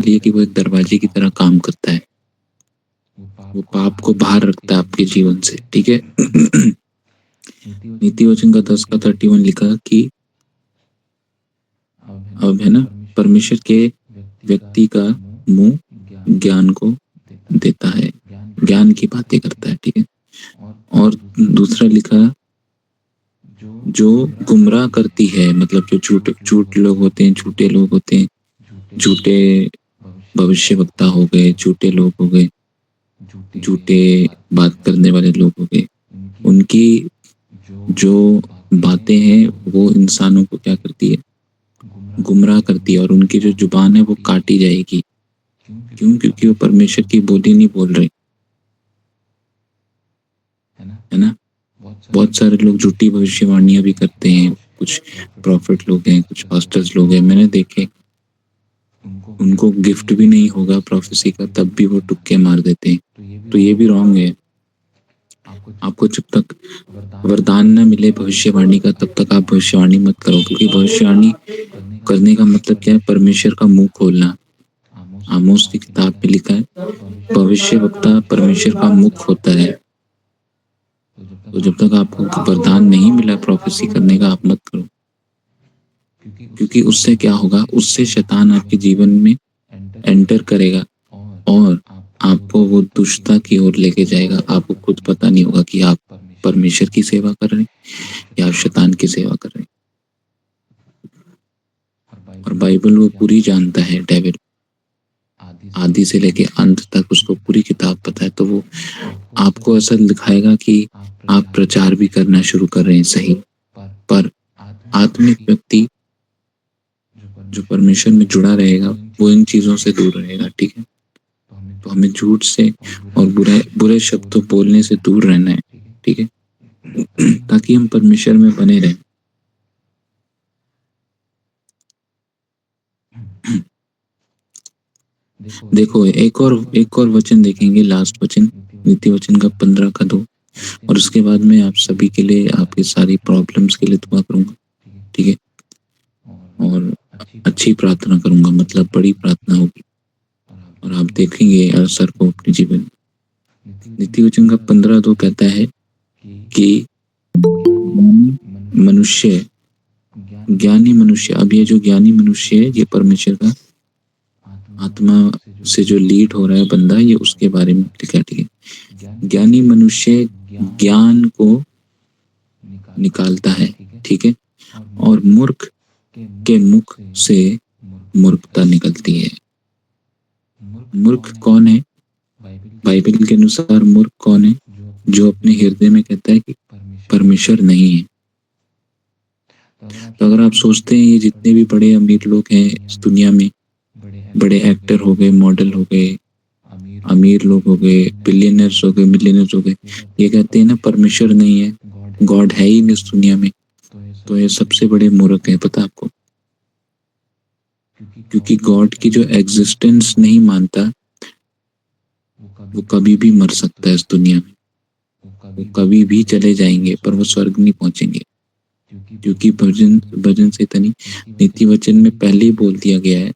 लिए कि वो एक दरवाजे की तरह काम करता है। वो पाप को बाहर रखता है आपके जीवन से, ठीक है। नीति वचन का 10 का 31 लिखा कि अब है ना, परमेश्वर के व्यक्ति का मुंह ज्ञान को देता है, ज्ञान की बातें करता है, ठीक है। और दूसरा लिखा, जो गुमराह करती है, मतलब जो झूठ लोग होते हैं, झूठे लोग होते हैं, झूठे भविष्य वक्ता हो गए, झूठे लोग हो गए, झूठे बात करने वाले लोग हो गए, उनकी जो बातें हैं वो इंसानों को क्या करती है, गुमराह करती है, और उनकी जो जुबान है वो काटी जाएगी। क्यों? क्योंकि वो परमेश्वर की बोली नहीं बोल रहे, है ना। बहुत सारे लोग झूठी भविष्यवाणियां भी करते हैं, कुछ प्रॉफिट लोग हैं, कुछ पास्टर्स लोग हैं, मैंने देखे, उनको गिफ्ट भी नहीं होगा प्रोफेसी का, तब भी वो तुक्के मार देते हैं। तो ये भी रॉन्ग है। आपको जब तक वरदान न मिले भविष्यवाणी का, तब तक आप भविष्यवाणी मत करो, क्योंकि भविष्यवाणी करने का मतलब क्या है, परमेश्वर का मुंह खोलना। आमोस की किताब में लिखा है, भविष्य वक्ता परमेश्वर का मुख होता है। तो जब तक आपको वरदान नहीं मिला प्रोफेसी करने का, आप मत करो, क्योंकि उससे क्या होगा, उससे शैतान आपके जीवन में एंटर करेगा और आपको वो दुष्टता की ओर लेके जाएगा। आपको खुद पता नहीं होगा कि आप परमेश्वर की सेवा कर रहे हैं या आप शैतान की सेवा कर रहे हैं। और बाइबल वो पूरी जानता है, डेविल, आदि से लेके अंत तक उसको पूरी किताब पता है। तो वो आपको ऐसा दिखाएगा कि आप प्रचार भी करना शुरू कर रहे हैं, सही, पर आत्मिक व्यक्ति जो परमेश्वर में जुड़ा रहेगा वो इन चीजों से दूर रहेगा, ठीक है। तो हमें झूठ से और बुरे शब्दों बोलने से दूर रहना है, ठीक है, ताकि हम परमेश्वर में बने रहें। देखो एक और वचन देखेंगे, लास्ट वचन, नीति वचन का 15 का 2, और उसके बाद में आप सभी के लिए, आपकी सारी प्रॉब्लम्स के लिए दुआ करूंगा, ठीक है, और अच्छी प्रार्थना करूंगा, मतलब बड़ी प्रार्थना होगी, और आप देखेंगे असर को अपने जीवन में। नीति वचन का 15:2 कहता है कि ज्ञानी मनुष्य, अब ये जो ज्ञानी मनुष्य है, ये परमेश्वर का आत्मा से जो लीड हो रहा है बंदा, ये उसके बारे में लिखा है, ठीक है। ज्ञानी मनुष्य ज्ञान को निकालता है, ठीक है, और मूर्ख के मुख से मूर्खता निकलती है। मूर्ख कौन है? बाइबल के अनुसार मूर्ख कौन है? जो अपने हृदय में कहता है कि परमेश्वर नहीं है। तो अगर आप सोचते हैं ये जितने भी बड़े अमीर लोग हैं इस दुनिया में, बड़े एक्टर हो गए, मॉडल हो गए, अमीर लोग हो गए, बिलियनर्स हो गए, मिलियनर्स हो गए, ये कहते हैं ना परमेश्वर नहीं है, गॉड है ही नहीं इस दुनिया में, तो ये सबसे बड़े मूर्ख हैं, पता आपको। क्योंकि गॉड की जो एग्जिस्टेंस नहीं मानता, वो कभी भी मर सकता है इस दुनिया में, वो कभी भी चले जाएंगे, पर वो स्वर्ग नहीं पहुंचेंगे, क्योंकि भजन संहिता नीति वचन में पहले ही बोल दिया गया है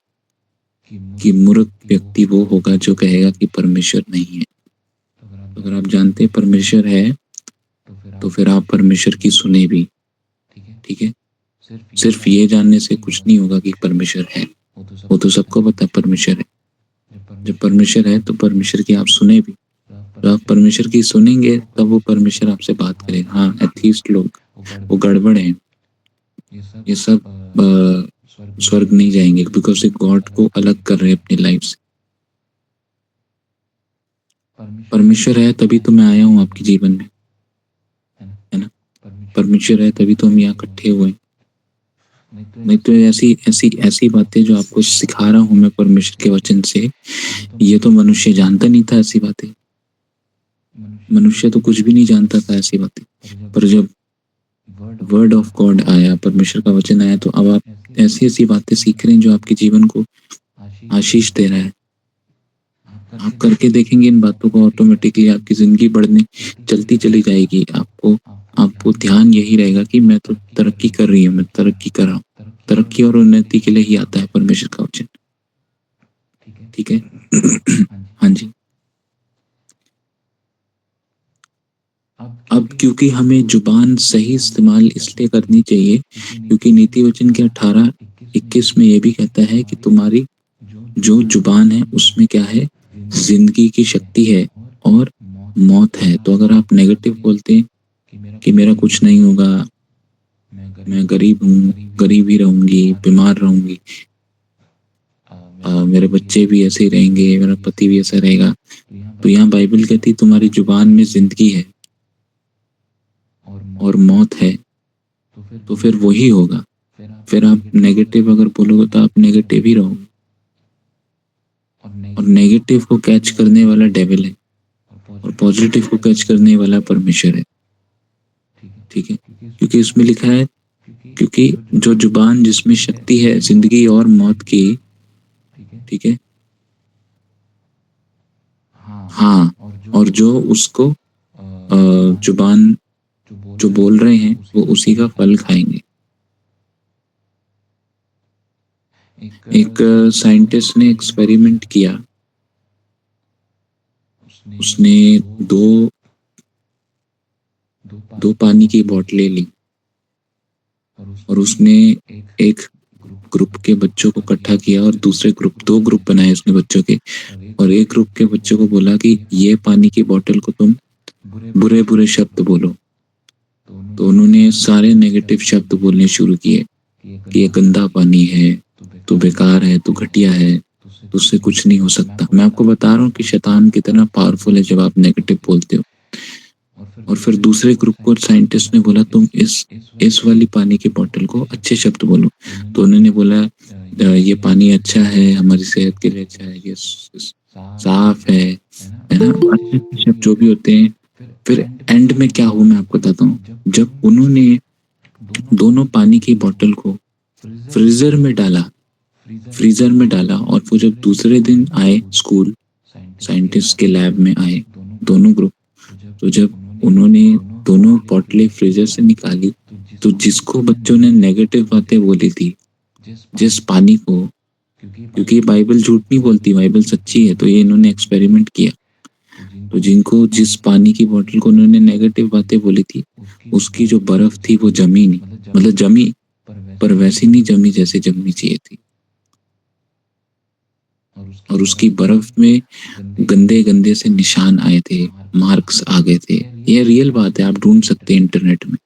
कि मूर्ख व्यक्ति वो होगा जो कहेगा कि परमेश्वर नहीं है। तो अगर आप जानते हैं परमेश्वर है, तो फिर आप परमेश्वर की सुने भी, ठीक है। सिर्फ ये जानने से कुछ नहीं होगा कि परमेश्वर है, वो तो सबको पता है परमेश्वर है। जब परमेश्वर है तो परमेश्वर की आप सुने भी, तो आप परमेश्वर की सुनेंगे तब वो परमेश्वर आपसे बात करेगा। हाँ, एथीस्ट लोग वो गड़बड़ है, ये सब स्वर्ग नहीं जाएंगे, बिकॉज गॉड को अलग कर रहे हैं अपनी लाइफ से। परमेश्वर है तभी तो मैं आया हूँ आपके जीवन में, है ना। परमेश्वर है तभी तो हम यहाँ इकट्ठे हुए हैं। नहीं तो ऐसी बातें जो आपको सिखा रहा हूँ मैं परमेश्वर के वचन से, ये तो मनुष्य जानता नहीं था ऐसी बातें, मनुष्य तो कुछ भी नहीं जानता था ऐसी बातें, पर जब वर्ड ऑफ गॉड आया, परमेश्वर का वचन आया, तो अब आप ऐसी बातें सीख रहे हैं जो आपके जीवन को आशीष दे रहा है। आप करके देखेंगे इन बातों को, ऑटोमेटिकली आपकी जिंदगी बढ़ने चलती चली जाएगी। आपको ध्यान यही रहेगा कि मैं तो तरक्की कर रही हूँ, मैं तरक्की कर रहा हूँ। तरक्की और उन्नति के लिए ही आता है परमेश्वर का वचन, ठीक है। हाँ जी। अब क्योंकि हमें जुबान सही इस्तेमाल इसलिए करनी चाहिए क्योंकि नीति वचन के 18:21 में ये भी कहता है कि तुम्हारी जो जुबान है उसमें क्या है, जिंदगी की शक्ति है और मौत है। तो अगर आप नेगेटिव बोलते हैं कि मेरा कुछ नहीं होगा, मैं गरीब हूँ, गरीब ही रहूंगी, बीमार रहूंगी, मेरे बच्चे भी ऐसे ही रहेंगे, मेरा पति भी ऐसा रहेगा, तो यहाँ बाइबल कहती तुम्हारी जुबान में जिंदगी है और मौत है, तो फिर वही होगा। फिर आप नेगेटिव अगर बोलोगे तो आप नेगेटिव ही रहोगे, और नेगेटिव को कैच करने वाला डेविल है और पॉजिटिव को कैच करने वाला परमेश्वर है। ठीक है, क्योंकि इसमें लिखा है क्योंकि जो जुबान जिसमें शक्ति है जिंदगी और मौत की, ठीक है, हाँ, और जो उसको जुबान जो बोल रहे हैं वो उसी का फल खाएंगे। एक साइंटिस्ट ने एक्सपेरिमेंट किया, उसने दो पानी की बोतलें ली और उसने एक ग्रुप के बच्चों को इकट्ठा किया और दो ग्रुप बनाए उसने बच्चों के, और एक ग्रुप के बच्चों को बोला कि ये पानी की बोतल को तुम बुरे बुरे शब्द बोलो। तो उन्होंने सारे नेगेटिव शब्द बोलने शुरू किए कि ये गंदा पानी है, तू बेकार है, तू घटिया है, तुझसे कुछ नहीं हो सकता। मैं आपको बता रहा हूँ कि शैतान कितना पावरफुल है जब आप नेगेटिव बोलते हो। और फिर दूसरे ग्रुप को साइंटिस्ट ने बोला तुम इस वाली पानी की बोतल को अच्छे शब्द बोलो। तो उन्होंने बोला ये पानी अच्छा है, हमारी सेहत के लिए अच्छा है, ये साफ है ना, अच्छे शब्द जो भी होते हैं। फिर एंड में क्या हुआ मैं आपको बताता हूँ। जब उन्होंने दोनों पानी की बोतल को फ्रीजर में डाला और वो जब दूसरे दिन आए स्कूल, साइंटिस्ट के लैब में आए दोनों ग्रुप, तो जब उन्होंने दोनों बोतलें फ्रीजर से निकाली तो जिसको बच्चों ने नेगेटिव बातें बोली थी, जिस पानी को, क्योंकि बाइबल झूठ नहीं बोलती, बाइबल सच्ची है, तो ये इन्होंने एक्सपेरिमेंट किया। तो जिनको जिस पानी की बोतल को उन्होंने नेगेटिव बातें बोली थी उसकी जो बर्फ थी वो जमी नहीं, मतलब जमी पर वैसी नहीं जमी जैसे जमनी चाहिए थी, और उसकी बर्फ में गंदे गंदे से निशान आए थे, मार्क्स आ गए थे। ये रियल बात है, आप ढूंढ सकते हैं इंटरनेट में।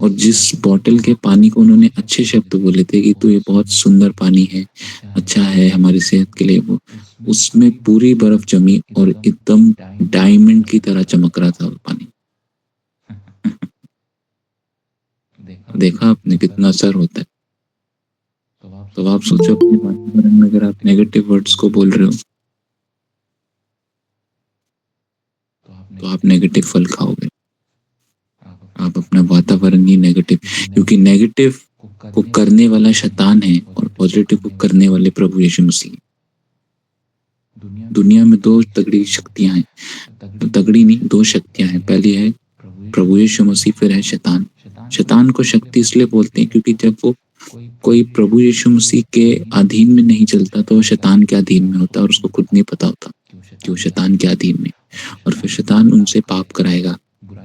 और जिस बोतल के पानी को उन्होंने अच्छे शब्द बोले थे कि तो ये बहुत सुंदर पानी है, अच्छा है हमारी सेहत के लिए, वो उसमें पूरी बर्फ जमी और एकदम डायमंड की तरह चमक रहा था वो पानी। देखा आपने कितना असर होता है। तो आप सोचो अपने वातावरण में अगर आप नेगेटिव वर्ड्स को बोल रहे हो तो आप नेगेटिव फल खाओगे। आप अपना वातावरण ही नेगेटिव, क्योंकि नेगेटिव को करने वाला शैतान है और पॉजिटिव को करने वाले प्रभु यीशु मसीह। दुनिया में दो तगड़ी शक्तियां हैं, तगड़ी नहीं, दो शक्तियां हैं। पहली है प्रभु यीशु मसीह, फिर है शैतान। शैतान को शक्ति इसलिए बोलते हैं क्योंकि जब वो कोई प्रभु यीशु मसीह के अधीन में नहीं चलता तो वो शैतान के अधीन में होता है और उसको खुद नहीं पता होता कि वो शैतान के अधीन में। और फिर शैतान उनसे पाप कराएगा,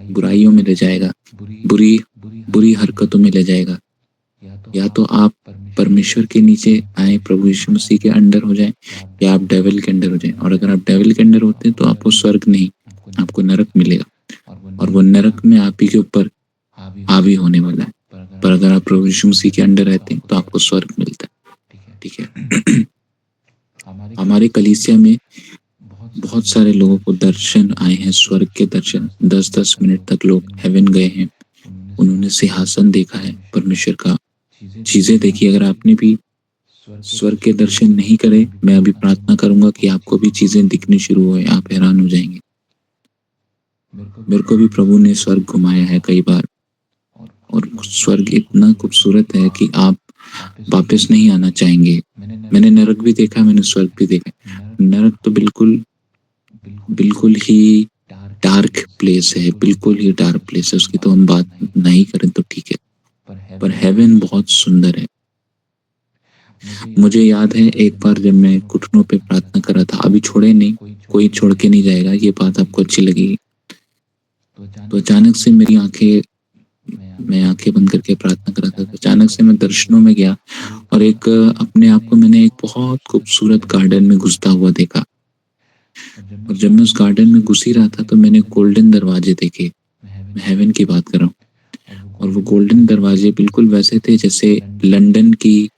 बुराइयों में ले जाएगा, बुरी हरकतों में ले जाएगा। या तो आप परमेश्वर के नीचे आए, प्रभु यीशु मसीह के अंडर हो जाए, या आप डेविल के अंडर हो जाए। और अगर आप डेविल के अंडर होते हैं तो आपको स्वर्ग नहीं, आपको नरक मिलेगा, और वो नरक में आप ही के ऊपर हावी होने वाला है। पर अगर आप प्रभु यीशु मसीह के अंडर रहते हैं तो आपको स्वर्ग मिलता है। ठीक है। हमारे कलीसिया में बहुत सारे लोगों को दर्शन आए हैं, स्वर्ग के दर्शन। 10-10 मिनट तक लोग हेवन गए हैं, उन्होंने सिंहासन देखा है परमेश्वर का, चीजें देखी। अगर आपने भी स्वर्ग के दर्शन नहीं करे, मैं अभी प्रार्थना करूंगा कि आपको भी चीजें दिखनी शुरू हो, आप हैरान हो जाएंगे। मेरे को भी प्रभु ने स्वर्ग घुमाया है कई बार, और स्वर्ग इतना खूबसूरत है कि आप वापस नहीं आना चाहेंगे। मैंने नरक भी देखा, मैंने स्वर्ग भी देखा। नरक तो बिल्कुल ही डार्क प्लेस है, बिल्कुल ही डार्क प्लेस है, उसकी तो हम बात नहीं करें तो ठीक है। पर हेवन बहुत सुंदर है। मुझे याद है एक बार जब मैं घुटनों पे प्रार्थना कर रहा था, अभी छोड़े नहीं, कोई छोड़ के नहीं जाएगा, ये बात आपको अच्छी लगेगी। तो अचानक से मैं आंखें बंद करके प्रार्थना कर रहा था, तो अचानक से मैं दर्शनों में गया और एक अपने आप को मैंने एक बहुत खूबसूरत गार्डन में घुसता हुआ देखा। और जब मैं उस गार्डन में घुस ही रहा था तो मैंने गोल्डन दरवाजे देखे। मैं हेवन की बात कर रहा हूँ। और वो गोल्डन दरवाजे बिल्कुल वैसे थे जैसे लंदन की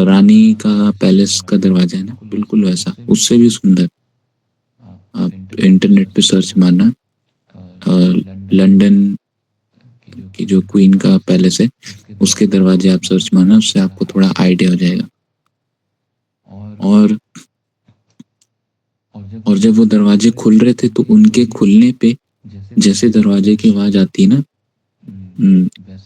रानी का पैलेस का दरवाजा है ना, बिल्कुल वैसा, उससे भी सुंदर। आप इंटरनेट पे सर्च मारना, लंदन की जो क्वीन का पैलेस है उसके दरवाजे आप सर्च मारना, उससे आपको थोड़ा आइडिया हो जाएगा। और जब वो दरवाजे खुल रहे थे तो उनके खुलने पे जैसे दरवाजे की आवाज आती है ना,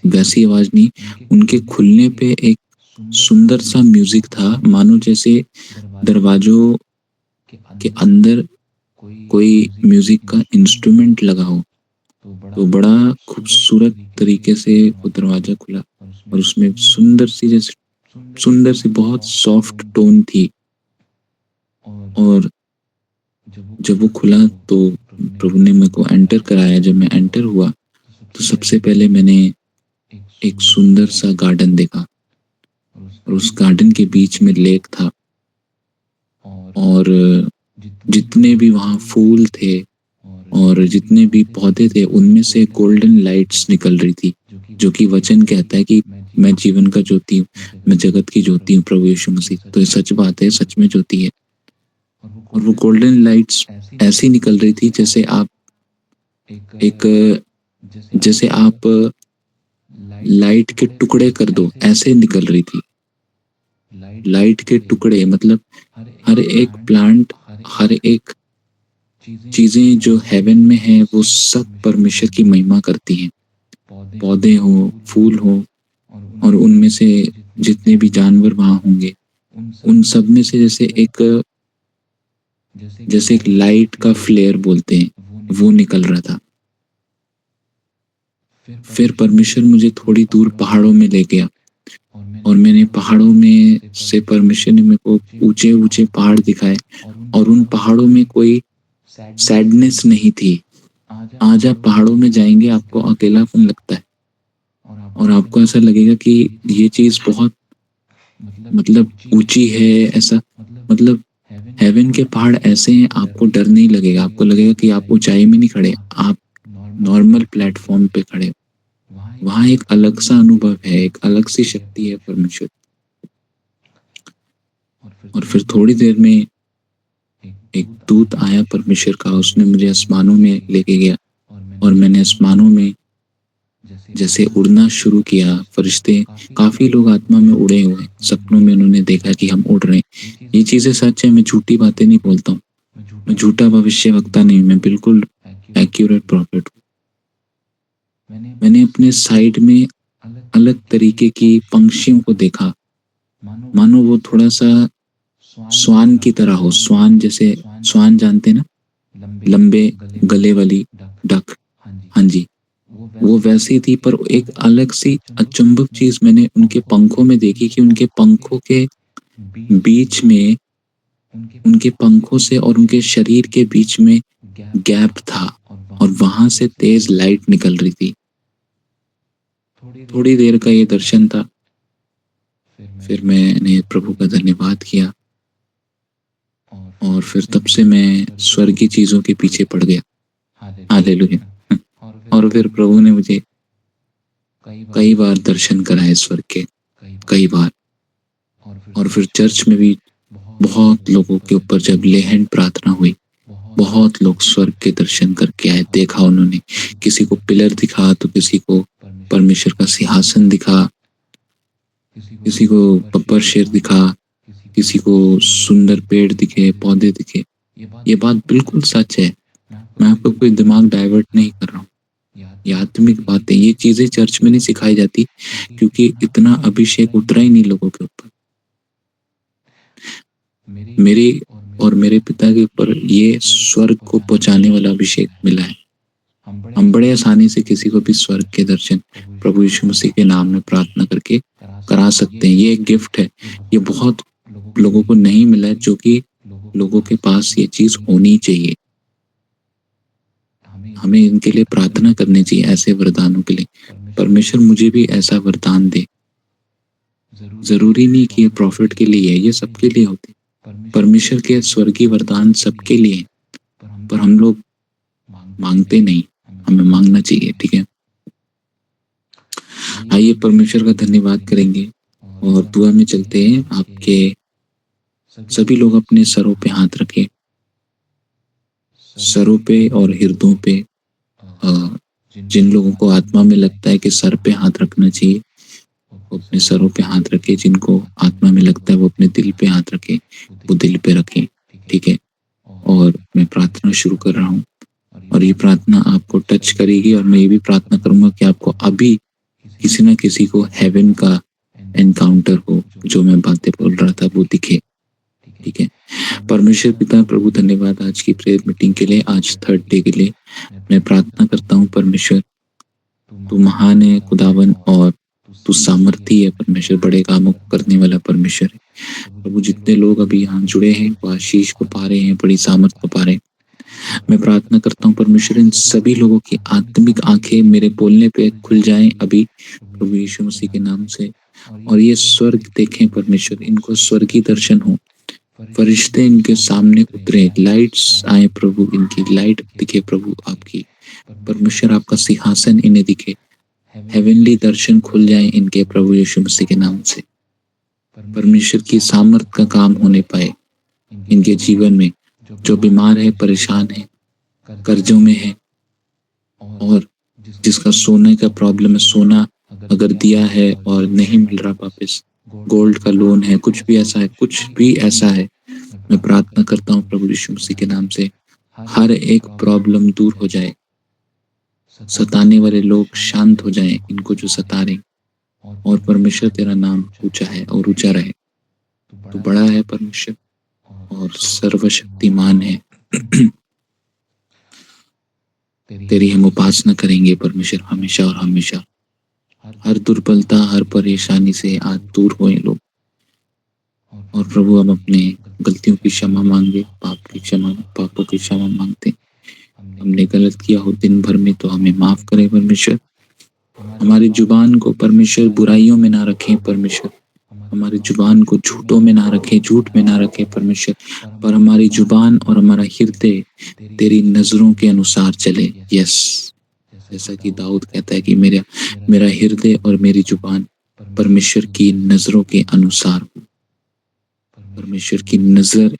वैसी आवाज नहीं, उनके खुलने पे एक सुंदर सा म्यूजिक था, मानो जैसे दरवाजों के अंदर कोई म्यूजिक का इंस्ट्रूमेंट लगा हो। तो बड़ा खूबसूरत तरीके से वो दरवाजा खुला और उसमें सुंदर सी बहुत सॉफ्ट टोन थी। और जब वो खुला तो प्रभु ने मेरे को एंटर कराया। जब मैं एंटर हुआ तो सबसे पहले मैंने एक सुंदर सा गार्डन देखा और उस गार्डन के बीच में लेक था और जितने भी वहाँ फूल थे और जितने भी पौधे थे उनमें से गोल्डन लाइट्स निकल रही थी, जो कि वचन कहता है कि मैं जीवन का ज्योति हूँ, मैं जगत की ज्योति हूँ, प्रभु यीशु मसीह। तो ये सच बात है, सच में ज्योति है। और वो गोल्डन लाइट्स ऐसी निकल रही थी जैसे आप लाइट के टुकड़े कर दो, ऐसे निकल रही थी। लाइट के टुकड़े मतलब हर एक प्लांट, हर एक चीजें जो हेवन में है वो सब परमेश्वर की महिमा करती हैं। पौधे हो, फूल हो और उनमें से जितने भी जानवर वहां होंगे, उन सब में से जैसे एक लाइट का फ्लेयर बोलते हैं, वो निकल रहा था। फिर परमेश्वर मुझे थोड़ी दूर पहाड़ों में ले गया और मैंने पहाड़ों में से परमेश्वर ने मेरे को ऊंचे ऊंचे पहाड़ दिखाए और उन पहाड़ों में कोई सैडनेस नहीं थी। आज आप पहाड़ों में जाएंगे आपको अकेलापन लगता है और आपको ऐसा लगेगा कि ये चीज बहुत मतलब ऊंची है, ऐसा मतलब हेवन के पहाड़ ऐसे हैं, आपको डर नहीं लगेगा, आपको लगेगा कि आप ऊंचाई में नहीं खड़े, आप नॉर्मल प्लेटफॉर्म पे खड़े हो। वहां एक अलग सा अनुभव है, एक अलग सी शक्ति है परमेश्वर। और फिर थोड़ी देर में एक दूत आया परमेश्वर का, उसने मुझे आसमानों में लेके गया और मैंने आसमानों में जैसे उड़ना शुरू किया। फरिश्ते, काफी लोग आत्मा में उड़े हुए, सपनों में उन्होंने देखा कि हम उड़ रहे हैं। ये चीजें सच है, मैं झूठी बातें नहीं बोलता हूँ, मैं झूठा भविष्यवक्ता नहीं, मैं बिल्कुल एक्यूरेट प्रॉफिट हूँ। मैंने अपने साइड में अलग तरीके की पंक्षियों को देखा, मानो वो थोड़ा सा स्वान की तरह हो। स्वान जैसे, स्वान जानते ना, लंबे गले वाली डक, हाँ जी, वो वैसी थी। पर एक अलग सी अचंभव चीज मैंने उनके पंखों में देखी कि उनके पंखों के बीच में, उनके पंखों से और उनके शरीर के बीच में गैप था और वहां से तेज लाइट निकल रही थी। थोड़ी देर का ये दर्शन था। फिर मैंने प्रभु का धन्यवाद किया और फिर तब से मैं स्वर्गीय चीजों के पीछे पड़ गया। हालेलुया। और फिर प्रभु ने मुझे कई बार दर्शन कराए स्वर्ग के, कई बार। और फिर चर्च में भी बहुत लोगों के ऊपर जब लेहन प्रार्थना हुई, बहुत लोग स्वर्ग के दर्शन करके आए, देखा उन्होंने। किसी को पिलर दिखा तो किसी को परमेश्वर का सिंहासन दिखा, किसी को बब्बर शेर दिखा, किसी को सुंदर पेड़ दिखे, पौधे दिखे। ये बात बिल्कुल सच है, मैं आपको कोई दिमाग डाइवर्ट नहीं कर रहा हूँ। ये आत्मिक बातें, ये चीजें चर्च में नहीं सिखाई जाती क्योंकि इतना अभिषेक उतरा ही नहीं लोगों के ऊपर। मेरे और मेरे पिता के ऊपर ये स्वर्ग को पहुंचाने वाला अभिषेक मिला है। हम बड़े आसानी से किसी को भी स्वर्ग के दर्शन प्रभु यीशु मसीह के नाम में प्रार्थना करके करा सकते हैं। ये एक गिफ्ट है, ये बहुत लोगों को नहीं मिला है, जो कि लोगों के पास ये चीज़ होनी चाहिए। हमें इनके लिए प्रार्थना करनी चाहिए, ऐसे वरदानों के लिए। परमेश्वर मुझे भी ऐसा वरदान दे। ज़रूरी नहीं कि ये प्रॉफिट के लिए है, ये सबके लिए होते हैं। परमेश्वर के स्वर्गीय वरदान सबके लिए हैं, पर हम लोग मांगते नहीं, हमें मांगना चाहिए, ठीक है? आइए परमेश्वर का धन्यवाद करेंगे और दुआ में चलते हैं। आपके सभी लोग अपने सरों पे हाथ रखें, सरों पे और हृदयों पे। जिन लोगों को आत्मा में लगता है कि सर पे हाथ रखना चाहिए, वो अपने सरों पे हाथ रखे। जिनको आत्मा में लगता है वो अपने दिल पे हाथ रखे, वो दिल पे रखें, ठीक है? और मैं प्रार्थना शुरू कर रहा हूँ और ये प्रार्थना आपको टच करेगी और मैं ये भी प्रार्थना करूंगा कि आपको अभी किसी ना किसी को हेवन का एनकाउंटर हो, जो मैं बातें बोल रहा था वो दिखे, ठीक है? परमेश्वर पिता प्रभु, धन्यवाद आज की प्रेयर मीटिंग के लिए, आज थर्ड डे के लिए। मैं प्रार्थना करता हूँ परमेश्वर, तू महान है खुदावन और तू सामर्थी है परमेश्वर, बड़े कामों को करने वाला परमेश्वर है प्रभु। जितने लोग अभी यहाँ जुड़े हैं वो आशीष को पा रहे हैं, बड़ी सामर्थ को पा रहे हैं। मैं प्रार्थना करता हूँ परमेश्वर, इन सभी लोगों की आत्मिक आंखें मेरे बोलने पे खुल जाएं अभी प्रभु यीशु मसीह के नाम से, और ये स्वर्ग देखें परमेश्वर, इनको स्वर्गीय दर्शन हो, फरिश्ते इनके सामने उतरे, लाइट्स आए प्रभु, इनकी लाइट दिखे प्रभु आपकी। परमेश्वर आपका सिंहासन इन्हें दिखे, हेवनली दर्शन खुल जाए इनके प्रभु यीशु मसीह के नाम से। परमेश्वर की सामर्थ का काम होने पाए इनके जीवन में। जो बीमार है, परेशान है, कर्जों में है, और जिसका सोने का प्रॉब्लम है, सोना अगर दिया है और नहीं मिल रहा वापस, गोल्ड का लोन है, कुछ भी ऐसा है, कुछ भी ऐसा है, मैं प्रार्थना करता हूँ प्रभु यीशु मसीह के नाम से, हर एक प्रॉब्लम दूर हो जाए, सताने वाले लोग शांत हो जाएं, इनको जो सता रहे, और परमेश्वर तेरा नाम ऊंचा है और ऊंचा रहे। तू बड़ा है परमेश्वर और सर्वशक्तिमान है। तेरी हम उपासना करेंगे परमेश्वर हमेशा और हमेशा। हर दुर्बलता, हर परेशानी से आज दूर होए लोग, और प्रभु हम अपने गलतियों की क्षमा मांगे, पापों की क्षमा मांगते। हमने गलत किया हो दिन भर में तो हमें माफ करे परमेश्वर। हमारी जुबान को परमेश्वर बुराइयों में ना रखें परमेश्वर, हमारी जुबान को झूठों में ना रखें, झूठ में ना रखें परमेश्वर, पर हमारी जुबान और हमारा हृदय तेरी नजरों के अनुसार चले। यस, जैसा कि दाऊद कहता है कि मेरा हृदय और मेरी जुबान परमेश्वर की नजरों के अनुसार हो, परमेश्वर की नजर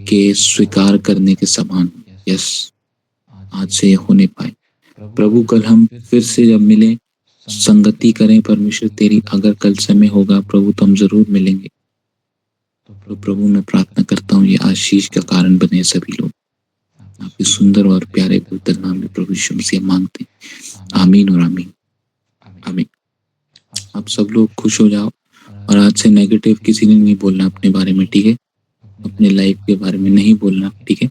के स्वीकार करने के समान। यस, आज से ये होने पाए प्रभु। कल हम फिर से जब मिले, संगति करें परमेश्वर तेरी, अगर कल समय होगा प्रभु तो हम जरूर मिलेंगे। तो प्रभु मैं प्रार्थना करता हूँ ये आशीष का कारण बने सभी लोग, आपके सुंदर और प्यारे पवित्र नाम में प्रभु यीशु मसीह मांगते हैं, आमीन और आमीन, आमीन। आप सब लोग खुश हो जाओ, और आज से नेगेटिव किसी ने नहीं बोलना अपने बारे में, ठीक है? अपने लाइफ के बारे में नहीं बोलना, ठीक है?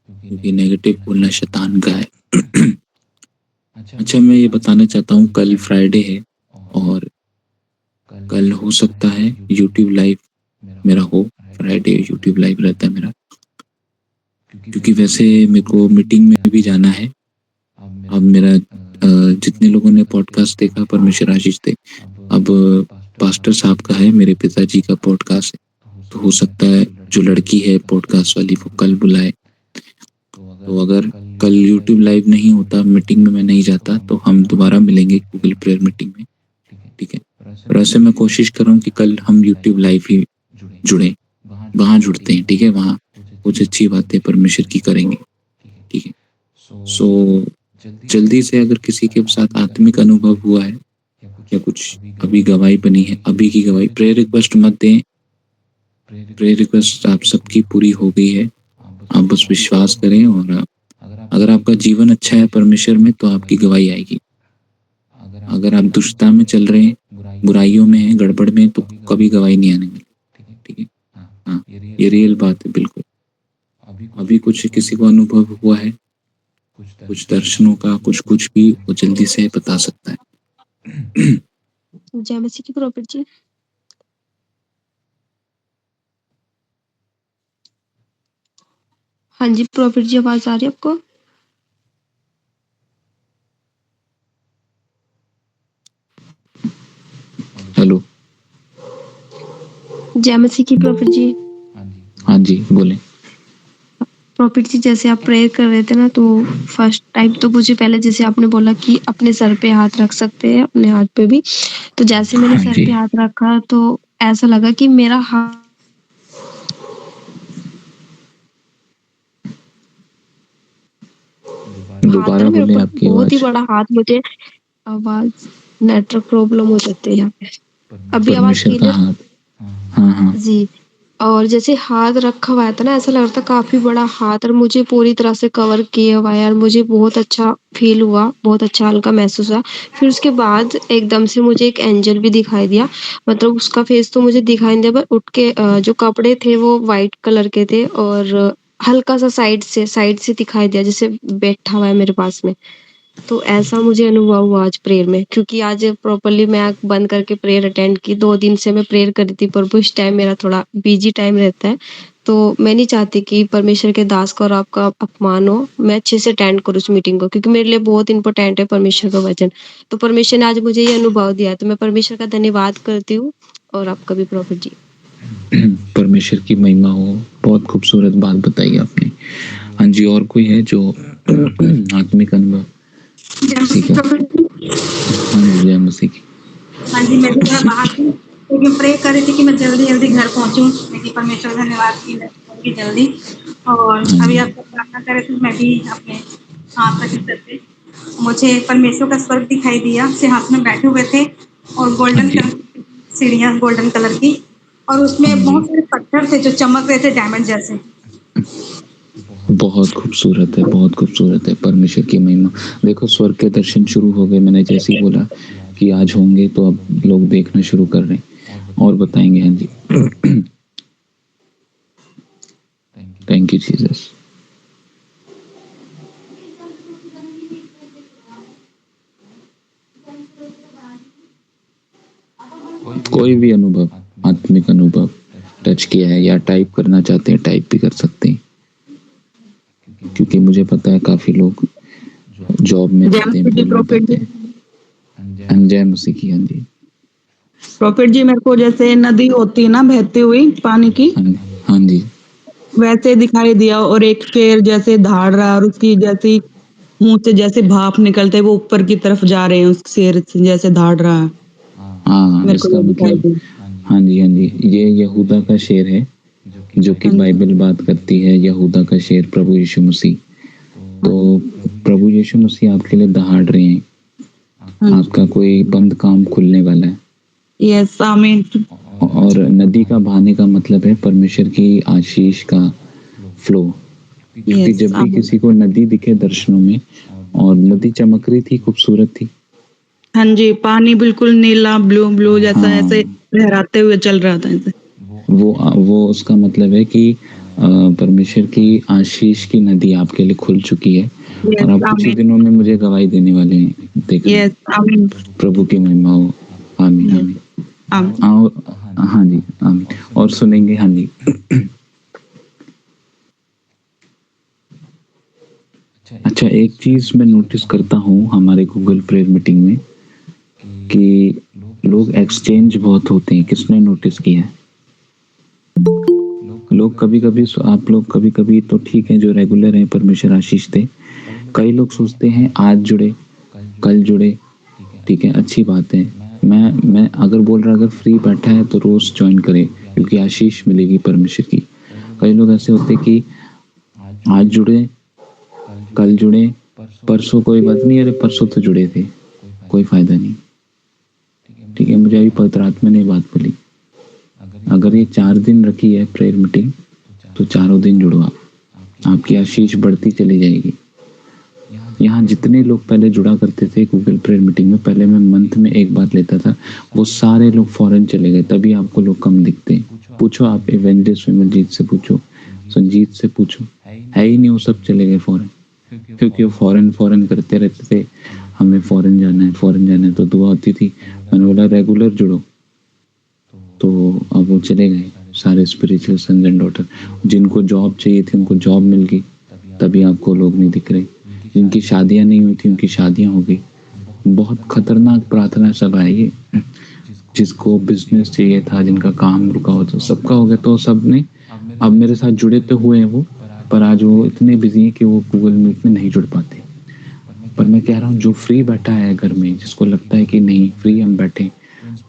क्योंकि नेगेटिव बोलना शैतान का है। अच्छा, मैं ये बताना चाहता हूँ, कल फ्राइडे है और कल हो सकता है यूट्यूब लाइव मेरा हो। फ्राइडे यूट्यूब लाइव रहता है मेरा, क्योंकि वैसे मेरे को मीटिंग में भी जाना है। अब मेरा जितने लोगों ने पॉडकास्ट देखा, परमेश्वर आशीष दे, अब पास्टर साहब का है, मेरे पिताजी का पॉडकास्ट है, तो हो सकता है जो लड़की है पॉडकास्ट वाली वो कल बुलाए। तो अगर कल यूट्यूब लाइव नहीं होता, मीटिंग में मैं नहीं जाता, तो हम दोबारा मिलेंगे गूगल प्रेयर मीटिंग में, ठीक है? और ऐसे मैं कोशिश कर रहा हूँ कि कल हम यूट्यूब लाइव ही जुड़े, वहाँ जुड़ते हैं, ठीक है? वहाँ कुछ अच्छी बातें परमेश्वर की करेंगे, ठीक है? सो जल्दी से अगर किसी के साथ आत्मिक अनुभव हुआ है या कुछ अभी गवाही बनी है, अभी की गवाही, प्रेयर रिक्वेस्ट मत दें। प्रेयर रिक्वेस्ट आप सबकी पूरी हो गई है, आप बस विश्वास करें, और अगर आपका जीवन अच्छा है परमेश्वर में तो आपकी गवाही आएगी। अगर आप दुष्टता में चल रहे हैं, बुराइयों में हैं, गड़बड़ में, तो कभी गवाही नहीं आने वाली, ठीक है? हाँ, ये रियल बात है, बिल्कुल। अभी कुछ किसी को अनुभव हुआ है, कुछ दर्शनों का, कुछ भी, वो जल्दी से बता सकता है। जय मसीह की प्रॉपर्टी जी। हाँ जी, प्रॉफिट जी आवाज़ आ रही है आपको? हेलो। जय मसीह की प्रॉफिट जी। हाँ जी, बोलें। प्रॉफिट जी जैसे आप प्रेयर कर रहे थे ना, तो फर्स्ट टाइम तो मुझे पहले जैसे आपने बोला कि अपने सर पे हाथ रख सकते हैं, अपने हाथ पे भी। तो जैसे मैंने हाँ सर जी। पे हाथ रखा तो ऐसा लगा कि मेरा हाथ है दोबारा ना मेरे बोलें, ऊपर, आपकी बहुत ही आवाज़। बड़ा हाथ मुझे आवाज़ नेटवर्क प्रॉब्लम हो जाती है यहाँ पे। अभी आवाज़ परमेश्वर का क्लियर? हाथ। हाँ, हाँ। जी। और जैसे हाथ रखा हुआ था ना, ऐसा लग रहा था काफ़ी बड़ा हाथ और मुझे पूरी तरह से कवर किया हुआ है और मुझे बहुत अच्छा फ़ील हुआ, बहुत अच्छा हल्का महसूस हुआ। फिर उसके बाद एकदम से मुझे एक एंजल भी दिखाई दिया, मतलब उसका फ़ेस तो मुझे दिखाई नहीं दिया, पर उठ के जो कपड़े थे वो व्हाइट कलर के थे और हल्का-सा साइड से दिखाई दिया, जैसे बैठा हुआ है मेरे पास में। तो ऐसा मुझे अनुभव हुआ आज प्रेयर में, क्योंकि आज प्रॉपर्ली मैं आँख बंद करके प्रेयर अटेंड की। 2 दिन से मैं प्रेयर कर रही थी, पर वो इस टाइम मेरा थोड़ा बिज़ी टाइम रहता है। तो मैं नहीं चाहती कि परमेश्वर के दास का और आपका अपमान हो। मैं अच्छे से अटेंड करूँ उस मीटिंग को, क्योंकि मेरे लिए बहुत इम्पोर्टेंट है परमेश्वर का वचन। तो परमेश्वर ने आज मुझे ये अनुभव दिया है, तो मैं परमेश्वर का धन्यवाद करती हूँ और आपका भी प्रॉफिट जी। परमेश्वर की महिमा हो। बहुत खूबसूरत बात बताई आपने। हाँ जी, और कोई है जो आत्मिक अनुभव सीखा? हाँ जी, जय मसीह की। हाँ जी, मैं भी थोड़ा बाहर थी, लेकिन प्रे कर रही थी कि मैं जल्दी-जल्दी घर पहुँचूँ, लेकिन परमेश्वर धन्यवाद कि जल्दी। और हाँ अभी जी। आप सब प्रार्थना कर रहे थे, मैं भी अपने हाथ रखे सर पे। मुझे परमेश्वर का स्वर्ग दिखाई दिया, सिंहासन में बैठे हुए थे और हाँ गोल्डन जी। कलर की सीढ़ियाँ गोल्डन कलर की, और हाँ उसमें जी। बहुत सारे पत्थर थे जो चमक रहे थे डायमंड जैसे। बहुत खूबसूरत है, बहुत खूबसूरत है। परमेश्वर की महिमा। देखो, स्वर्ग के दर्शन शुरू हो गए। मैंने जैसे ही बोला कि आज होंगे, तो अब लोग देखना शुरू कर रहे हैं और बताएंगे। हाँ जी। Thank you Jesus. कोई भी अनुभव, आत्मिक अनुभव टच किया है या टाइप करना चाहते हैं, टाइप भी कर सकते हैं, क्योंकि मुझे पता है काफी लोग जॉब में रहते हैं, बोल नहीं पाते हैं। जय मसीह की। हाँ जी। प्रॉफिट जी, मेरे को जैसे नदी होती है ना बहती हुई पानी की, हाँ जी। वैसे दिखाई दिया, और एक शेर जैसे धाड़ रहा और उसकी जैसी मुंह से जैसे भाप निकलते वो ऊपर की तरफ जा रहे हैं, उस शेर से जैसे धाड़ रहा है। हाँ, मेरे को इसका ये दिखाई मतलब, दिया। हाँ जी, हाँ जी, ये यहूदा का शेर है, जो कि हाँ जी। बाइबल बात करती है। यहूदा का शेर प्रभु यीशु मसीह। तो प्रभु यीशु मसीह आपके लिए दहाड़ रहे हैं। हाँ जी। आपका कोई बंद काम खुलने वाला है। यस, आमीन। और नदी का बहाने का मतलब है परमेश्वर की आशीष का फ्लो। क्योंकि यस, जब भी आमीन। किसी को नदी दिखे दर्शनों में, और नदी चमक रही थी, खूबसूरत थी। हाँ जी, पानी बिल्कुल नीला ब्लू ब्लू जैसा हाँ। ऐसे लहराते हुए चल रहा था ऐसे। वो उसका मतलब है कि परमेश्वर की आशीष की नदी आपके लिए खुल चुकी है, यस, और आप कुछ ही आमीन। दिनों में मुझे गवाही देने वाले हैं। देखना। यस, आमीन। प्रभु की महिमा हो। आमीन, यस, आमीन। आमीन। और हाँ जी, आमीन। और सुनेंगे। हाँ जी। अच्छा, एक चीज मैं नोटिस करता हूँ हमारे गूगल प्रेयर मीटिंग में, कि लोग एक्सचेंज बहुत होते हैं। किसने नोटिस किया है? लोग कभी कभी, आप लोग कभी कभी तो ठीक है, जो रेगुलर हैं, परमेश्वर आशीष दे। कई लोग सोचते हैं आज जुड़े, कल जुड़े, ठीक है, अच्छी बात है। मैं अगर बोल रहा, अगर फ्री बैठा है तो रोज ज्वाइन करे, क्योंकि आशीष मिलेगी परमेश्वर की। कई लोग ऐसे होते कि आज जुड़े, कल जुड़े, परसों कोई बात नहीं, अरे परसों तो जुड़े थे, कोई फायदा नहीं। ठीक है, मुझे अभी पवित्र आत्मा ने बात बोली, अगर ये 4 दिन रखी है प्रेयर मीटिंग, तो चारों दिन जुड़ो आप, आपकी आशीष बढ़ती चली जाएगी। यहाँ जितने लोग पहले जुड़ा करते थे गूगल प्रेयर मीटिंग में, पहले मैं मंथ में एक बार लेता था, वो सारे लोग फॉरेन चले गए। तभी आपको लोग कम दिखते हैं। पूछो आप इवेंजलिस्ट विमलजीत से पूछो, संजीत से पूछो, है ही नहीं, वो सब चले गए फॉरेन। क्योंकि वो फॉरेन करते रहते थे, हमें फॉरेन जाना है, फॉरेन जाना है। तो दुआ होती थी, मैंने बोला रेगुलर जुड़ो, तो अब वो चले गए सारे स्पिरिचुअल सन्स एंड डॉटर। जिनको जॉब चाहिए थी उनको जॉब मिल गई, तभी आपको लोग नहीं दिख रहे। जिनकी शादियां नहीं हुई थी उनकी शादियां हो गई। बहुत खतरनाक प्रार्थना सभा है ये। जिसको बिजनेस चाहिए था, जिनका काम रुका हुआ था, सबका हो गया। तो सबने अब मेरे साथ जुड़े तो हुए हैं वो, पर आज वो इतने बिजी हैं कि वो गूगल मीट में नहीं जुड़ पाते। पर मैं कह रहा हूँ जो फ्री बैठा है घर में, जिसको लगता है कि नहीं फ्री हम बैठे,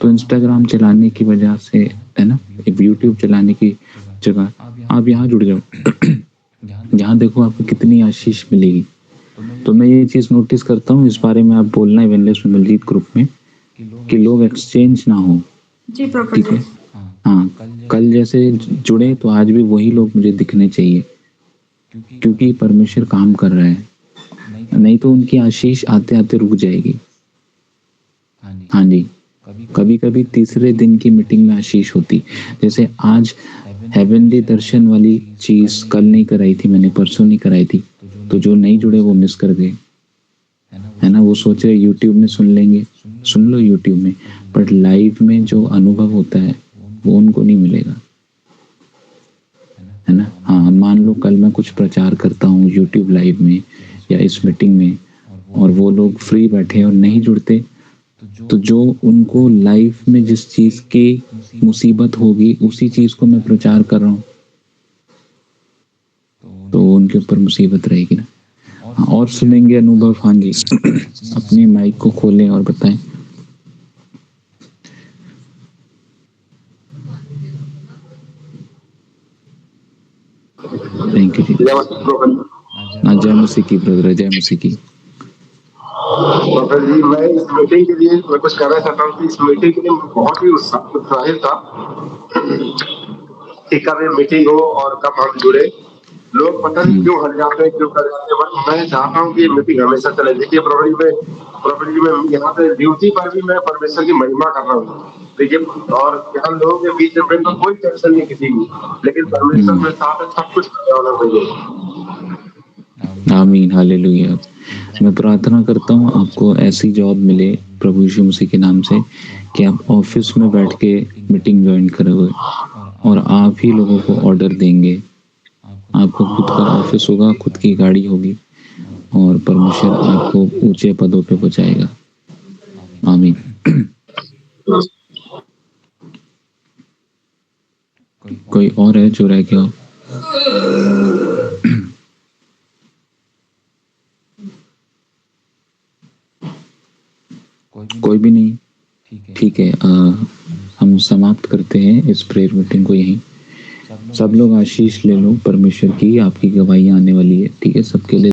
तो इंस्टाग्राम चलाने की वजह से, है ना, एक यूट्यूब चलाने की जगह आप यहाँ जुड़ जाओ। यहाँ देखो आपको कितनी आशीष मिलेगी। तो मैं ये चीज़ नोटिस करता हूँ, इस बारे में आप बोलना है इवेंटलिस्ट में मलजीत ग्रुप में, कि लोग एक्सचेंज ना हो। जी प्रॉपर ठीक है, हाँ, कल जैसे जुड़े तो आज भी वही लोग मुझे दिखने चाहिए, क्योंकि परमेश्वर काम कर रहा है। नहीं तो उनकी आशीष आते आते रुक जाएगी। हाँ जी, कभी कभी तीसरे दिन की मीटिंग में आशीष होती। जैसे आज हेवनली दर्शन वाली चीज कल नहीं कराई थी मैंने, परसों नहीं कराई थी, तो जो नहीं जुड़े वो मिस कर गए, है ना। वो सोच रहे यूट्यूब में सुन लेंगे, सुन लो यूट्यूब में, बट लाइव में जो अनुभव होता है वो उनको नहीं मिलेगा, है ना। हाँ, मान लो कल मैं कुछ प्रचार करता हूँ यूट्यूब लाइव में या इस मीटिंग में, और वो लोग फ्री बैठे और नहीं जुड़ते, तो जो उनको लाइफ में जिस चीज की मुसीबत होगी उसी चीज को मैं प्रचार कर रहा हूँ, तो उनके ऊपर मुसीबत रहेगी ना। हाँ, और सुनेंगे अनुभव। हाँ जी, अपनी माइक को खोलें और बताएं। थैंक यू जी। जय मसीह की ब्रदर, जय मसीह की। प्रोफेसर जी, मैं इस मीटिंग के लिए मैं कुछ कहना चाहता हूँ कि इस मीटिंग के लिए मैं बहुत ही उत्साहित था कि कब ये मीटिंग हो और कब हम जुड़े। लोग पता नहीं क्यों हट जाते हैं, क्यों कर जाते हैं, बट मैं चाहता हूँ कि ये मीटिंग हमेशा चले। देखिए प्रॉपर्टी में यहाँ पे ड्यूटी पर भी मैं परमेश्वर की महिमा कर रहा हूँ। देखिए, और यहाँ लोगों के बीच में तो कोई टेंशन नहीं किसी की, लेकिन परमेश्वर में साथ सब कुछ होना चाहिए। आमीन, हालेलुया। मैं प्रार्थना करता हूँ आपको ऐसी जॉब मिले प्रभु यीशु मसीह के नाम से, कि आप ऑफिस में बैठ के मीटिंग ज्वाइन करोगे और आप ही लोगों को ऑर्डर देंगे। आपको खुद का ऑफिस होगा, खुद की गाड़ी होगी, और परमेश्वर आपको ऊंचे पदों पे पहुंचाएगा। आमीन। कोई और है जो रह गया हो? कोई भी नहीं? ठीक है, हम समाप्त करते हैं इस प्रेयर मीटिंग को यहीं। सब लोग आशीष ले लो परमेश्वर की, आपकी गवाही आने वाली है। ठीक है, सबके लिए